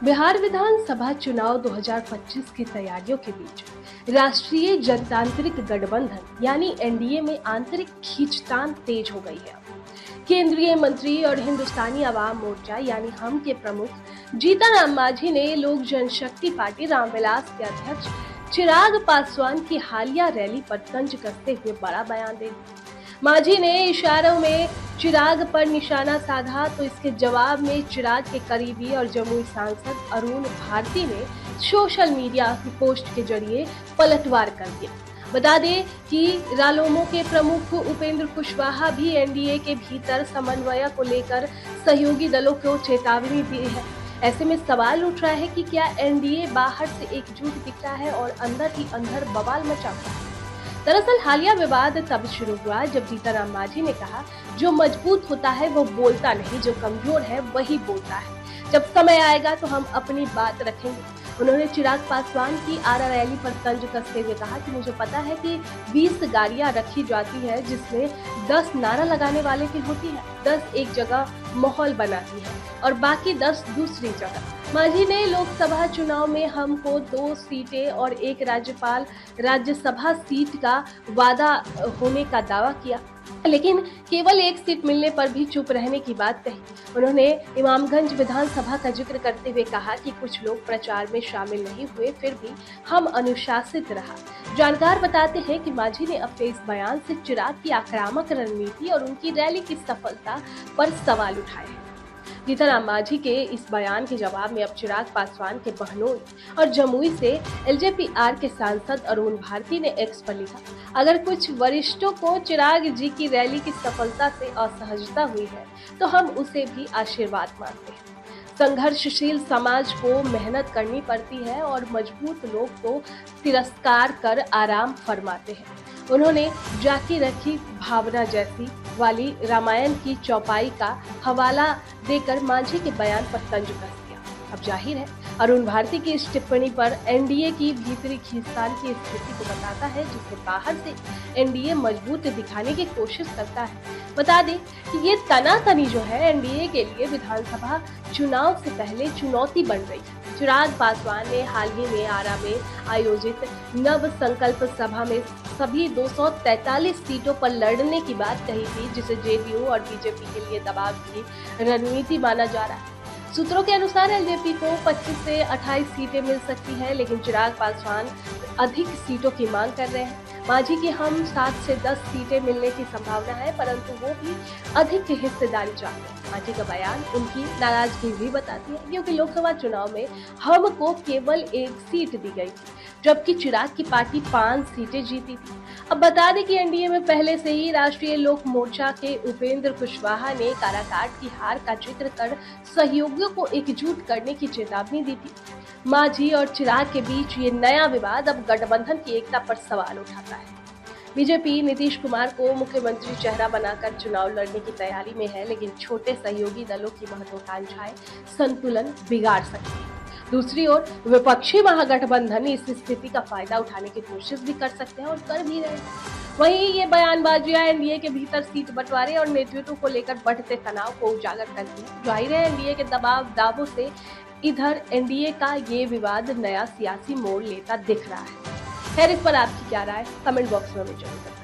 बिहार विधानसभा चुनाव 2025 की तैयारियों के बीच राष्ट्रीय जनतांत्रिक गठबंधन यानी एनडीए में आंतरिक खींचतान तेज हो गई है। केंद्रीय मंत्री और हिंदुस्तानी आवाम मोर्चा यानी हम के प्रमुख जीतन मांझी ने लोक जनशक्ति पार्टी रामविलास के अध्यक्ष चिराग पासवान की हालिया रैली पर तंज कसते हुए बड़ा बयान दे दिया। मांझी ने इशारों में चिराग पर निशाना साधा तो इसके जवाब में चिराग के करीबी और जमुई सांसद अरुण भारती ने सोशल मीडिया की पोस्ट के जरिए पलटवार कर दिया। बता दें कि रालोमो के प्रमुख उपेंद्र कुशवाहा भी एनडीए के भीतर समन्वय को लेकर सहयोगी दलों को चेतावनी दी है। ऐसे में सवाल उठ रहा है कि क्या एनडीए बाहर से एकजुट दिख रहा है और अंदर ही अंदर बवाल मचा हुआ है। दरअसल हालिया विवाद तब शुरू हुआ जब जीतन मांझी ने कहा, जो मजबूत होता है वो बोलता नहीं, जो कमजोर है वही बोलता है। जब समय आएगा तो हम अपनी बात रखेंगे। उन्होंने चिराग पासवान की आरा रैली पर तंज कसते हुए कहा कि मुझे पता है कि 20 गाड़ियां रखी जाती है जिसमें 10 नारा लगाने वाले की होती है, 10 एक जगह माहौल बनाती है और बाकी 10 दूसरी जगह। मांझी ने लोकसभा चुनाव में हमको 2 सीटें और एक राज्यसभा सीट का वादा होने का दावा किया, लेकिन केवल एक सीट मिलने पर भी चुप रहने की बात कही। उन्होंने इमामगंज विधानसभा का जिक्र करते हुए कहा कि कुछ लोग प्रचार में शामिल नहीं हुए, फिर भी हम अनुशासित रहा। जानकार बताते हैं कि मांझी ने अपने इस बयान से चिराग की आक्रामक रणनीति और उनकी रैली की सफलता पर सवाल उठाए हैं। जीतन मांझी के इस बयान के जवाब में अब चिराग पासवान के बहनोई और जमुई से एलजेपीआर के सांसद अरुण भारती ने एक्स पर लिखा, अगर कुछ वरिष्ठों को चिराग जी की रैली की सफलता से असहजता हुई है तो हम उसे भी आशीर्वाद मानते हैं। संघर्षशील समाज को मेहनत करनी पड़ती है और मजबूत लोग को तिरस्कार कर आराम फरमाते हैं। उन्होंने जाकी रखी भावना जैसी वाली रामायण की चौपाई का हवाला देकर मांझी के बयान पर तंज कस दिया। अब जाहिर है अरुण भारती की इस टिप्पणी पर एनडीए की भीतरी खींचतान की स्थिति को बताता है, जिसे बाहर से एनडीए मजबूत दिखाने की कोशिश करता है। बता दें कि ये तनातनी जो है एनडीए के लिए विधानसभा चुनाव से पहले चुनौती बन रही है। चिराग पासवान ने हाल ही में आरा में आयोजित नव संकल्प सभा में सभी 243 सीटों पर लड़ने की बात कही थी, जिसे जेडीयू और बीजेपी के लिए दबाव की रणनीति माना जा रहा है। सूत्रों के अनुसार एलजेपी को 25 से 28 सीटें मिल सकती हैं, लेकिन चिराग पासवान अधिक सीटों की मांग कर रहे हैं। मांझी की हम 7 से 10 सीटें मिलने की संभावना है, परंतु वो भी अधिक हिस्सेदारी चाहते हैं। मांझी का बयान उनकी नाराजगी भी बताती है, क्योंकि लोकसभा चुनाव में हमको केवल 1 सीट दी गई थी, जबकि चिराग की पार्टी 5 सीटें जीती थी। अब बता दें कि एनडीए में पहले से ही राष्ट्रीय लोक मोर्चा के उपेंद्र कुशवाहा ने काराकाट की हार का जिक्र कर सहयोगियों को एकजुट करने की चेतावनी दी थी। मांझी और चिराग के बीच ये नया विवाद अब गठबंधन की एकता पर सवाल उठाता है। बीजेपी नीतीश कुमार को मुख्यमंत्री चेहरा बनाकर चुनाव लड़ने की तैयारी में है, लेकिन छोटे सहयोगी दलों की महत्वाकांक्षाएं संतुलन बिगाड़ सकती है। दूसरी ओर विपक्षी महागठबंधन इस स्थिति का फायदा उठाने की कोशिश भी कर सकते हैं और कर भी रहे हैं। वहीं ये बयानबाजियां एनडीए के भीतर सीट बंटवारे और नेतृत्व को लेकर बढ़ते तनाव को उजागर करती है। जाहिर है एनडीए के दावों से इधर एनडीए का ये विवाद नया सियासी मोड़ लेता दिख रहा है। खैर, इस पर आपकी क्या राय, कमेंट बॉक्स में जरूर बताएं।